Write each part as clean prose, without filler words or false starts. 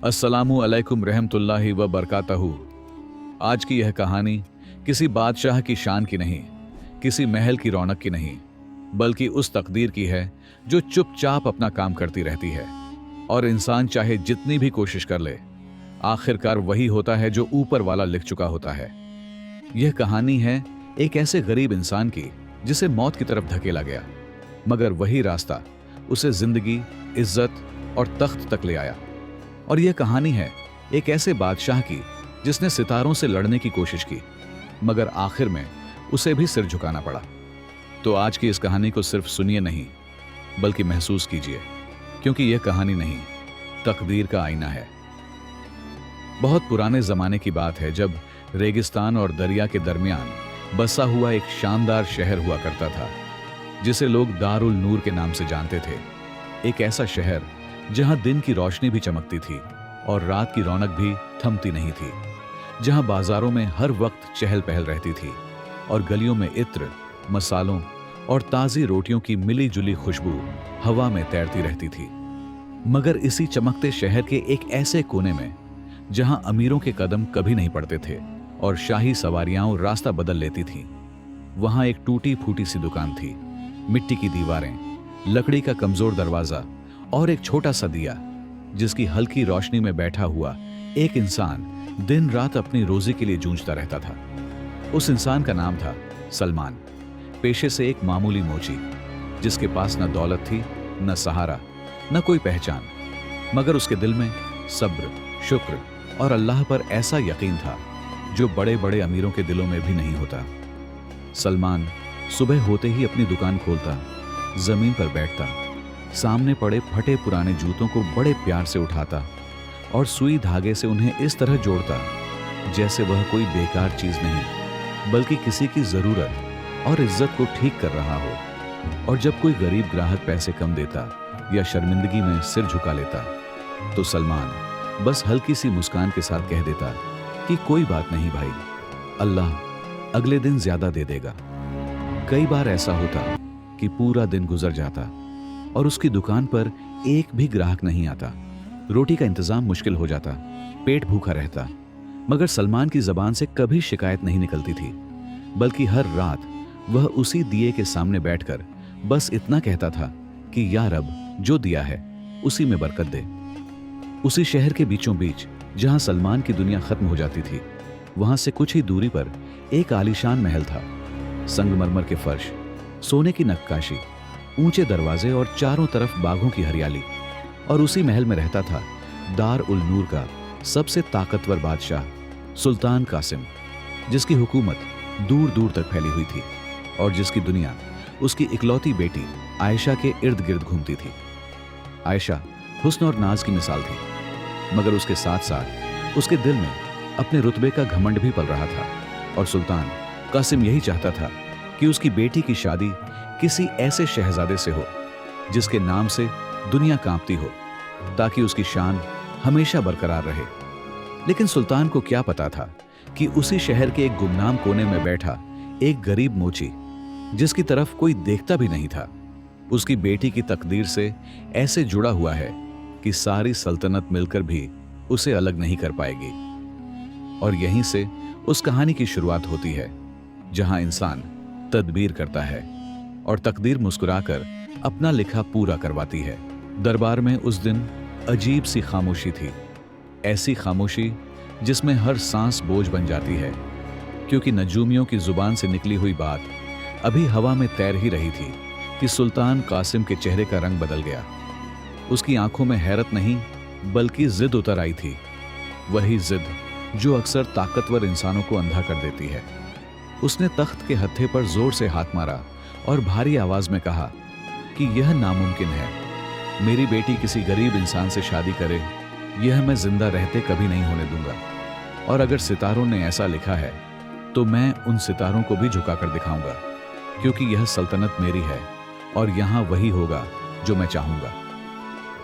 अस्सलामु अलैकुम रहमतुल्लाहि व बरकातहू। आज की यह कहानी किसी बादशाह की शान की नहीं, किसी महल की रौनक की नहीं, बल्कि उस तकदीर की है जो चुपचाप अपना काम करती रहती है। और इंसान चाहे जितनी भी कोशिश कर ले, आखिरकार वही होता है जो ऊपर वाला लिख चुका होता है। यह कहानी है एक ऐसे गरीब इंसान की जिसे मौत की तरफ धकेला गया, मगर वही रास्ता उसे जिंदगी, इज्जत और तख्त तक ले आया। और यह कहानी है एक ऐसे बादशाह की जिसने सितारों से लड़ने की कोशिश की, मगर आखिर में उसे भी सिर झुकाना पड़ा। तो आज की इस कहानी को सिर्फ सुनिए नहीं, बल्कि महसूस कीजिए, क्योंकि यह कहानी नहीं, तकदीर का आईना है। बहुत पुराने जमाने की बात है, जब रेगिस्तान और दरिया के दरमियान बसा हुआ एक शानदार शहर हुआ करता था, जिसे लोग दारुल नूर के नाम से जानते थे। एक ऐसा शहर जहां दिन की रोशनी भी चमकती थी और रात की रौनक भी थमती नहीं थी, जहां बाजारों में हर वक्त चहल पहल रहती थी और गलियों में इत्र, मसालों और ताजी रोटियों की मिली जुली खुशबू हवा में तैरती रहती थी। मगर इसी चमकते शहर के एक ऐसे कोने में, जहां अमीरों के कदम कभी नहीं पड़ते थे और शाही सवारियां रास्ता बदल लेती थीं, वहां एक टूटी फूटी सी दुकान थी। मिट्टी की दीवारें, लकड़ी का कमजोर दरवाजा और एक छोटा सा दिया, जिसकी हल्की रोशनी में बैठा हुआ एक इंसान दिन रात अपनी रोजी के लिए जूझता रहता था। उस इंसान का नाम था सलमान, पेशे से एक मामूली मोची, जिसके पास न दौलत थी, न सहारा, न कोई पहचान, मगर उसके दिल में सब्र, शुक्र और अल्लाह पर ऐसा यकीन था जो बड़े बड़े अमीरों के दिलों में भी नहीं होता। सलमान सुबह होते ही अपनी दुकान खोलता, जमीन पर बैठता, सामने पड़े फटे पुराने जूतों को बड़े प्यार से उठाता और सुई धागे से उन्हें इस तरह जोड़ता जैसे वह कोई बेकार चीज नहीं, बल्कि किसी की जरूरत और इज्जत को ठीक कर रहा हो। और जब कोई गरीब ग्राहक पैसे कम देता या शर्मिंदगी में सिर झुका लेता, तो सलमान बस हल्की सी मुस्कान के साथ कह देता कि कोई बात नहीं भाई, अल्लाह अगले दिन ज्यादा दे देगा। कई बार ऐसा होता कि पूरा दिन गुजर जाता और उसकी दुकान पर एक भी ग्राहक नहीं आता। रोटी का इंतजाम मुश्किल हो जाता, पेट भूखा रहता, मगर सलमान की जबान से कभी शिकायत नहीं निकलती थी, बल्कि हर रात वह उसी दिए के सामने बैठकर बस इतना कहता था कि या रब, जो दिया है उसी में बरकत दे। उसी शहर के बीचों बीच जहां सलमान की दुनिया खत्म हो जाती थी, वहां से कुछ ही दूरी पर एक आलीशान महल था। संगमरमर के फर्श, सोने की नक्काशी, ऊंचे दरवाजे और चारों तरफ बागों की हरियाली। और उसी महल में रहता था दार उल नूर का सबसे ताकतवर बादशाह सुल्तान कासिम, जिसकी हुकूमत दूर दूर तक फैली हुई थी और जिसकी दुनिया उसकी इकलौती बेटी आयशा के इर्द गिर्द घूमती थी। आयशा हुस्न और नाज की मिसाल थी, मगर उसके साथ साथ उसके दिल में अपने रुतबे का घमंड भी पल रहा था। और सुल्तान कासिम यही चाहता था कि उसकी बेटी की शादी किसी ऐसे शहजादे से हो जिसके नाम से दुनिया कांपती हो, ताकि उसकी शान हमेशा बरकरार रहे। लेकिन सुल्तान को क्या पता था कि उसी शहर के एक गुमनाम कोने में बैठा एक गरीब मोची, जिसकी तरफ कोई देखता भी नहीं था, उसकी बेटी की तकदीर से ऐसे जुड़ा हुआ है कि सारी सल्तनत मिलकर भी उसे अलग नहीं कर पाएगी। और यहीं से उस कहानी की शुरुआत होती है, जहां इंसान तदबीर करता है और तकदीर मुस्कुराकर अपना लिखा पूरा करवाती है। दरबार में उस दिन अजीब सी खामोशी थी, ऐसी खामोशी जिसमें हर सांस बोझ बन जाती है, क्योंकि नजूमियों की जुबान से निकली हुई बात अभी हवा में तैर ही रही थी कि सुल्तान कासिम के चेहरे का रंग बदल गया। उसकी आंखों में हैरत नहीं, बल्कि जिद उतर आई थी, वही जिद जो अक्सर ताकतवर इंसानों को अंधा कर देती है। उसने तख्त के हत्थे पर जोर से हाथ मारा और भारी आवाज में कहा कि यह नामुमकिन है, मेरी बेटी किसी गरीब इंसान से शादी करे, यह मैं जिंदा रहते कभी नहीं होने दूंगा। और अगर सितारों ने ऐसा लिखा है, तो मैं उन सितारों को भी झुकाकर दिखाऊंगा, क्योंकि यह सल्तनत मेरी है और यहां वही होगा जो मैं चाहूंगा।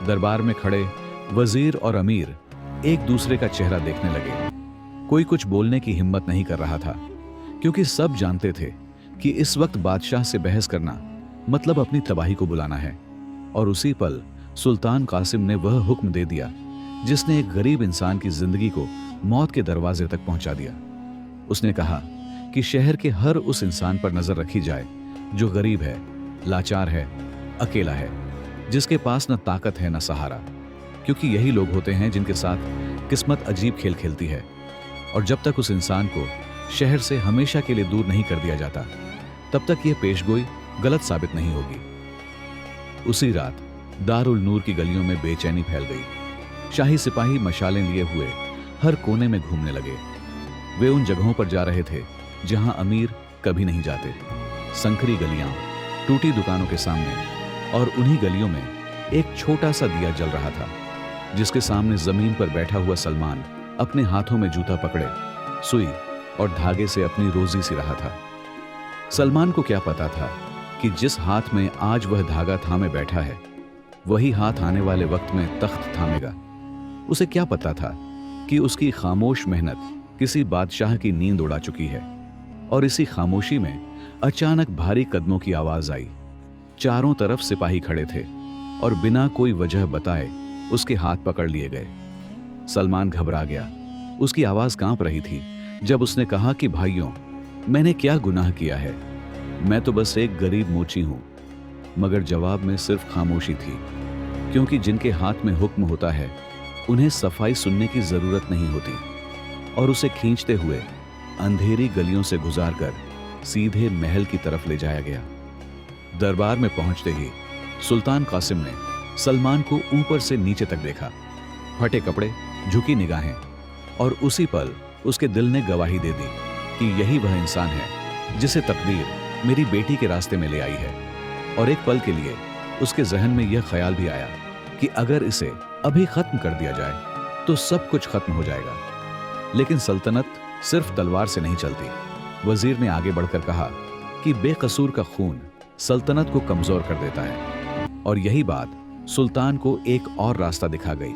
दरबार में खड़े वजीर और अमीर एक दूसरे का चेहरा देखने लगे। कोई कुछ बोलने की हिम्मत नहीं कर रहा था, क्योंकि सब जानते थे कि इस वक्त बादशाह से बहस करना मतलब अपनी तबाही को बुलाना है। और उसी पल सुल्तान कासिम ने वह हुक्म दे दिया जिसने एक गरीब इंसान की जिंदगी को मौत के दरवाजे तक पहुंचा दिया। उसने कहा कि शहर के हर उस इंसान पर नजर रखी जाए जो गरीब है, लाचार है, अकेला है, जिसके पास न ताकत है न सहारा, क्योंकि यही लोग होते हैं जिनके साथ किस्मत अजीब खेल खेलती है। और जब तक उस इंसान को शहर से हमेशा के लिए दूर नहीं कर दिया जाता, तब तक यह पेशगोई गलत साबित नहीं होगी। उसी रात दारुल नूर की गलियों में बेचैनी फैल गई। शाही सिपाही मशालें लिए हुए हर कोने में घूमने लगे। वे उन जगहों पर जा रहे थे जहां अमीर कभी नहीं जाते। संकरी गलियां, टूटी दुकानों के सामने, और उन्हीं गलियों में एक छोटा सा दिया जल रहा था, जिसके सामने जमीन पर बैठा हुआ सलमान अपने हाथों में जूता पकड़े सुई और धागे से अपनी रोजी सी रहा था। सलमान को क्या पता था कि जिस हाथ में आज वह धागा थामे बैठा है, वही हाथ आने वाले वक्त में तख्त थामेगा। उसे क्या पता था कि उसकी खामोश मेहनत किसी बादशाह की नींद उड़ा चुकी है। और इसी खामोशी में अचानक भारी कदमों की आवाज आई। चारों तरफ सिपाही खड़े थे और बिना कोई वजह बताए उसके हाथ पकड़ लिए गए। सलमान घबरा गया। उसकी आवाज कांप रही थी जब उसने कहा कि भाइयों, मैंने क्या गुनाह किया है? मैं तो बस एक गरीब मोची हूं। मगर जवाब में सिर्फ खामोशी थी, क्योंकि जिनके हाथ में हुक्म होता है उन्हें सफाई सुनने की जरूरत नहीं होती। और उसे खींचते हुए अंधेरी गलियों से गुजारकर सीधे महल की तरफ ले जाया गया। दरबार में पहुंचते ही सुल्तान कासिम ने सलमान को ऊपर से नीचे तक देखा। फटे कपड़े, झुकी निगाहें, और उसी पल उसके दिल ने गवाही दे दी कि यही वह इंसान है जिसे तकदीर मेरी बेटी के रास्ते में ले आई है। और एक पल के लिए उसके जहन में यह ख्याल भी आया कि अगर इसे अभी खत्म कर दिया जाए तो सब कुछ खत्म हो जाएगा। लेकिन सल्तनत सिर्फ तलवार से नहीं चलती। वजीर ने आगे बढ़कर कहा कि बेकसूर का खून सल्तनत को कमजोर कर देता है। और यही बात सुल्तान को एक और रास्ता दिखा गई,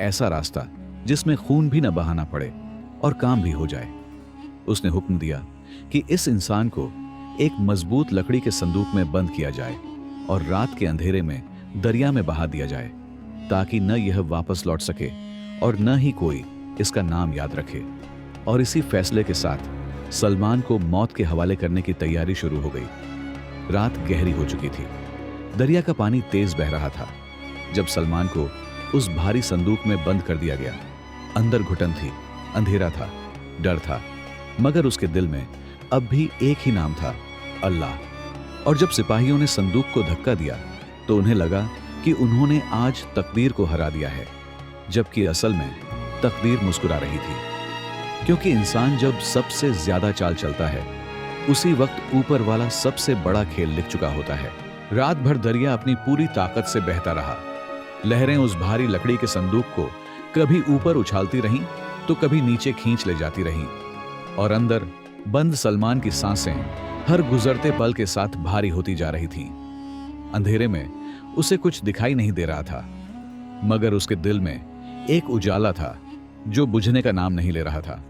ऐसा रास्ता जिसमें खून भी न बहाना पड़े और काम भी हो जाए। उसने हुक्म दिया कि इस इंसान को एक मजबूत लकड़ी के संदूक में बंद किया जाए और रात के अंधेरे में दरिया में बहा दिया जाए, ताकि न यह वापस लौट सके और न ही कोई इसका नाम याद रखे। और इसी फैसले के साथ सलमान को मौत के हवाले करने की तैयारी शुरू हो गई। रात गहरी हो चुकी थी। दरिया का पानी तेज बह रहा था। जब सलमान को उस भारी संदूक में बंद कर दिया गया, अंदर घुटन थी, अंधेरा था, डर था, मगर उसके दिल में अब भी एक ही नाम था, अल्लाह। और जब सिपाहियों ने संदूक को धक्का दिया तो उन्हें लगा कि उन्होंने आज तकदीर को हरा दिया है, जबकि असल में तकदीर मुस्कुरा रही थी। क्योंकि इंसान जब सबसे ज्यादा चाल चलता है, उसी वक्त ऊपर वाला सबसे बड़ा खेल लिख चुका होता है। रात भर दरिया अपनी पूरी ताकत से बहता रहा। लहरें उस भारी लकड़ी के संदूक को कभी ऊपर उछालती रहीं तो कभी नीचे खींच ले जाती रहीं। और अंदर बंद सलमान की सांसें हर गुजरते पल के साथ भारी होती जा रही थीं। अंधेरे में उसे कुछ दिखाई नहीं दे रहा था, मगर उसके दिल में एक उजाला था जो बुझने का नाम नहीं ले रहा था।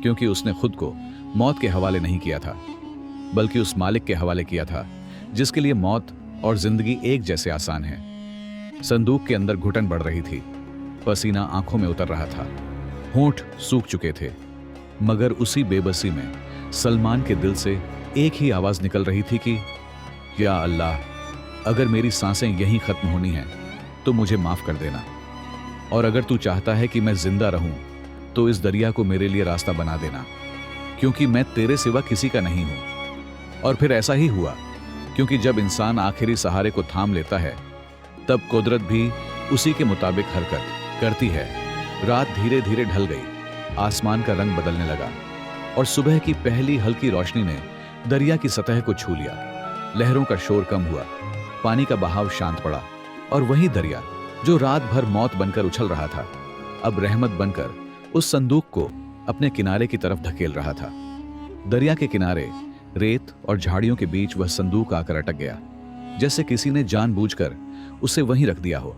क्योंकि उसने खुद को मौत के हवाले नहीं किया था, बल्कि उस मालिक के हवाले किया था जिसके लिए मौत और जिंदगी एक जैसे आसान है। संदूक के अंदर घुटन बढ़ रही थी, पसीना आंखों में उतर रहा था, होंठ सूख चुके थे, मगर उसी बेबसी में सलमान के दिल से एक ही आवाज निकल रही थी कि या अल्लाह, अगर मेरी सांसें यहीं खत्म होनी हैं तो मुझे माफ कर देना, और अगर तू चाहता है कि मैं जिंदा रहूं तो इस दरिया को मेरे लिए रास्ता बना देना, क्योंकि मैं तेरे सिवा किसी का नहीं हूं। और फिर ऐसा ही हुआ, क्योंकि जब इंसान आखिरी सहारे को थाम लेता है, तब कुदरत भी उसी के मुताबिक हरकत करती है। रात धीरे धीरे ढल गई, आसमान का रंग बदलने लगा और सुबह की पहली हल्की रोशनी ने दरिया की सतह को छू लिया। लहरों का शोर कम हुआ, पानी का बहाव शांत पड़ा, और वही दरिया जो रात भर मौत बनकर उछल रहा था, अब रहमत बनकर उस संदूक को अपने किनारे की तरफ धकेल रहा था। दरिया के किनारे रेत और झाड़ियों के बीच वह संदूक आकर अटक गया, जैसे किसी ने जानबूझकर उसे वहीं रख दिया हो।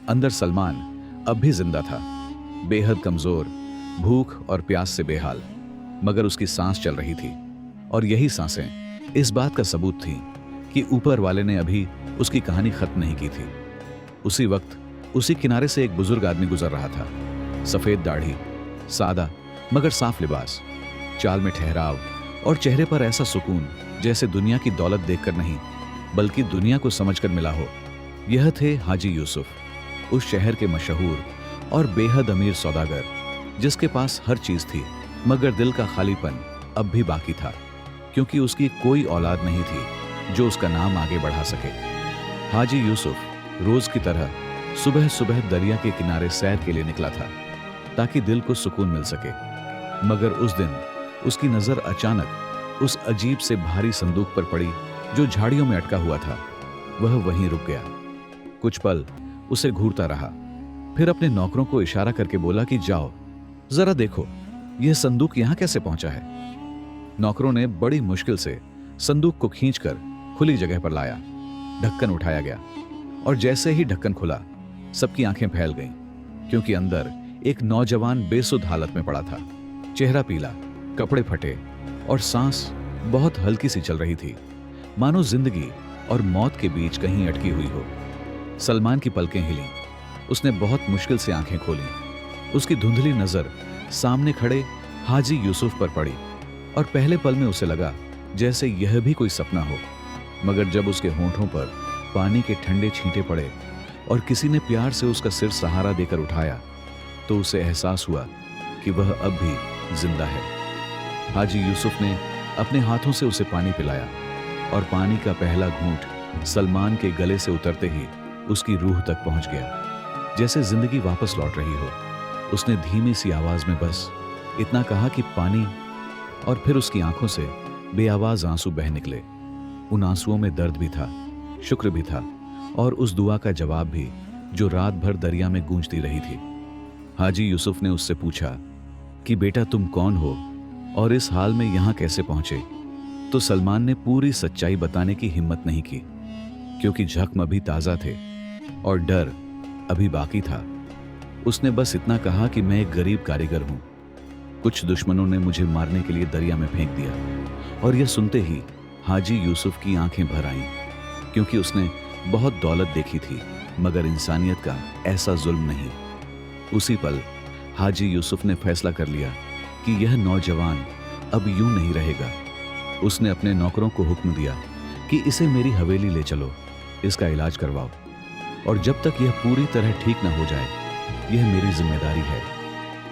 अंदर सलमान अब भी जिंदा था, बेहद कमजोर, भूख और प्यास से बेहाल, मगर उसकी सांस चल रही थी। और यही सांसें इस बात का सबूत थी कि ऊपर वाले ने अभी उसकी कहानी खत्म नहीं की थी। उसी वक्त उसी किनारे से एक बुजुर्ग आदमी गुजर रहा था। सफेद दाढ़ी, सादा मगर साफ लिबास, चाल में ठहराव और चेहरे पर ऐसा सुकून जैसे दुनिया की दौलत देखकर नहीं बल्कि दुनिया को समझकर मिला हो। यह थे हाजी यूसुफ, उस शहर के मशहूर और बेहद अमीर सौदागर जिसके पास हर चीज थी मगर दिल का खालीपन अब भी बाकी था, क्योंकि उसकी कोई औलाद नहीं थी जो उसका नाम आगे बढ़ा सके। हाजी यूसुफ रोज की तरह सुबह सुबह दरिया के किनारे सैर के लिए निकला था ताकि दिल को सुकून मिल सके, मगर उस दिन उसकी नजर अचानक उस अजीब से भारी संदूक पर पड़ी जो झाड़ियों में अटका हुआ था। वह वहीं रुक गया, कुछ पल उसे घूरता रहा, फिर अपने नौकरों को इशारा करके बोला कि जाओ जरा देखो यह संदूक यहां कैसे पहुंचा है। नौकरों ने बड़ी मुश्किल से संदूक को खींचकर खुली जगह पर लाया। ढक्कन उठाया गया और जैसे ही ढक्कन खुला सबकी आंखें फैल गईं, क्योंकि अंदर एक नौजवान बेसुध हालत में पड़ा था। चेहरा पीला, कपड़े फटे और सांस बहुत हल्की सी चल रही थी, मानो जिंदगी और मौत के बीच कहीं अटकी हुई हो। सलमान की पलकें हिलीं, उसने बहुत मुश्किल से आंखें खोलीं। उसकी धुंधली नजर सामने खड़े हाजी यूसुफ पर पड़ी और पहले पल में उसे लगा जैसे यह भी कोई सपना हो, मगर जब उसके होंठों पर पानी के ठंडे छींटे पड़े और किसी ने प्यार से उसका सिर सहारा देकर उठाया तो उसे एहसास हुआ कि वह अब भी जिंदा है। हाजी यूसुफ ने अपने हाथों से उसे पानी पिलाया और पानी का पहला घूंट सलमान के गले से उतरते ही उसकी रूह तक पहुंच गया, जैसे जिंदगी वापस लौट रही हो। उसने धीमी सी आवाज में बस इतना कहा कि पानी, और फिर उसकी आंखों से बेआवाज आंसू बह निकले। उन आंसुओं में दर्द भी था, शुक्र भी था और उस दुआ का जवाब भी जो रात भर दरिया में गूंजती रही थी। हाजी यूसुफ ने उससे पूछा कि बेटा तुम कौन हो और इस हाल में यहां कैसे पहुंचे? तो सलमान ने पूरी सच्चाई बताने की हिम्मत नहीं की, क्योंकि जख्म अभी ताजा थे और डर अभी बाकी था। उसने बस इतना कहा कि मैं एक गरीब कारीगर हूं, कुछ दुश्मनों ने मुझे मारने के लिए दरिया में फेंक दिया। और यह सुनते ही हाजी यूसुफ की आंखें भर आईं, क्योंकि उसने बहुत दौलत देखी थी मगर इंसानियत का ऐसा जुल्म नहीं। उसी पल हाजी यूसुफ ने फैसला कर लिया कि यह नौजवान अब यूं नहीं रहेगा। उसने अपने नौकरों को हुक्म दिया कि इसे मेरी हवेली ले चलो, इसका इलाज करवाओ, और जब तक यह पूरी तरह ठीक न हो जाए यह मेरी जिम्मेदारी है।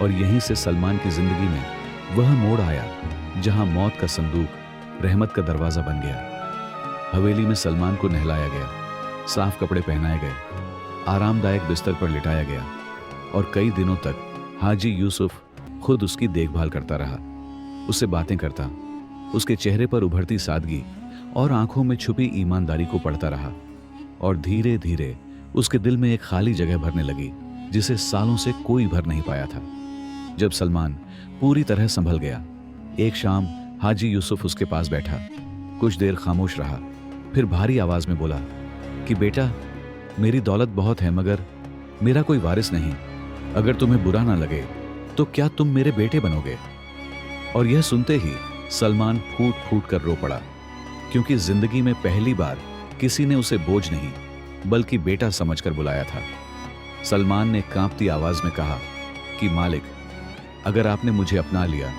और यहीं से सलमान की जिंदगी में वह मोड़ आया जहां मौत का संदूक रहमत का दरवाजा बन गया। हवेली में सलमान को नहलाया गया, साफ कपड़े पहनाए गए, आरामदायक बिस्तर पर लिटाया गया और कई दिनों तक हाजी यूसुफ खुद उसकी देखभाल करता रहा, उससे बातें करता, उसके चेहरे पर उभरती सादगी और आंखों में छुपी ईमानदारी को पढ़ता रहा। और धीरे धीरे उसके दिल में एक खाली जगह भरने लगी जिसे सालों से कोई भर नहीं पाया था। जब सलमान पूरी तरह संभल गया, एक शाम हाजी यूसुफ उसके पास बैठा, कुछ देर खामोश रहा, फिर भारी आवाज में बोला कि बेटा मेरी दौलत बहुत है मगर मेरा कोई वारिस नहीं। अगर तुम्हें बुरा ना लगे तो क्या तुम मेरे बेटे बनोगे? और यह सुनते ही सलमान फूट फूट कर रो पड़ा, क्योंकि जिंदगी में पहली बार किसी ने उसे बोझ नहीं बल्कि बेटा समझकर बुलाया था। सलमान ने कांपती आवाज में कहा कि मालिक, अगर आपने मुझे अपना लिया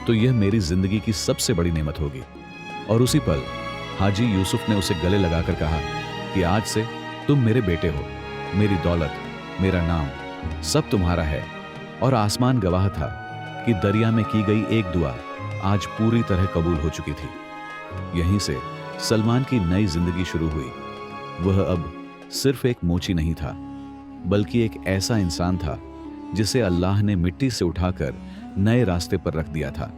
तो यह मेरी जिंदगी की सबसे बड़ी नेमत होगी। और उसी पल हाजी यूसुफ ने उसे गले लगाकर कहा कि आज से तुम मेरे बेटे हो, मेरी दौलत, मेरा नाम सब तुम्हारा है। और आसमान गवाह था कि दरिया में की गई एक दुआ आज पूरी तरह कबूल हो चुकी थी। यहीं से सलमान की नई जिंदगी शुरू हुई। वह अब सिर्फ एक मोची नहीं था बल्कि एक ऐसा इंसान था जिसे अल्लाह ने मिट्टी से उठाकर नए रास्ते पर रख दिया था।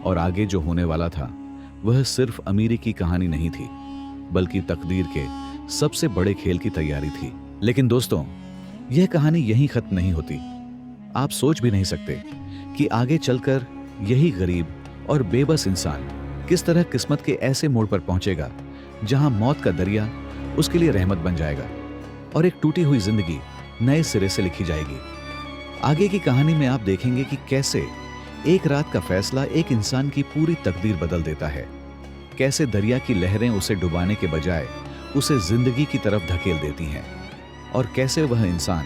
और आगे जो होने वाला था वह सिर्फ अमीरी की कहानी नहीं थी बल्कि तकदीर के सबसे बड़े खेल की तैयारी थी। लेकिन दोस्तों, यह कहानी यहीं खत्म नहीं होती। आप सोच भी नहीं सकते कि आगे चलकर यही गरीब और बेबस इंसान किस तरह किस्मत के ऐसे मोड़ पर पहुंचेगा जहां मौत का दरिया उसके लिए रहमत बन जाएगा और एक टूटी हुई जिंदगी नए सिरे से लिखी जाएगी। आगे की कहानी में आप देखेंगे कि कैसे एक रात का फैसला एक इंसान की पूरी तकदीर बदल देता है, कैसे दरिया की लहरें उसे डुबाने के बजाय उसे जिंदगी की तरफ धकेल देती हैं, और कैसे वह इंसान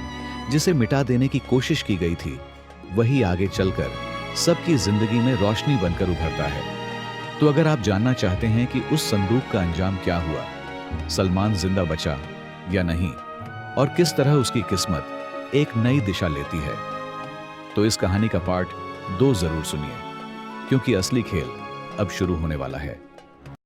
जिसे मिटा देने की कोशिश की गई थी वही आगे चलकर सबकी जिंदगी में रोशनी बनकर उभरता है। तो अगर आप जानना चाहते हैं कि उस संदूक का अंजाम क्या हुआ, सलमान जिंदा बचा या नहीं, और किस तरह उसकी किस्मत एक नई दिशा लेती है, तो इस कहानी का पार्ट 2 जरूर सुनिए, क्योंकि असली खेल अब शुरू होने वाला है।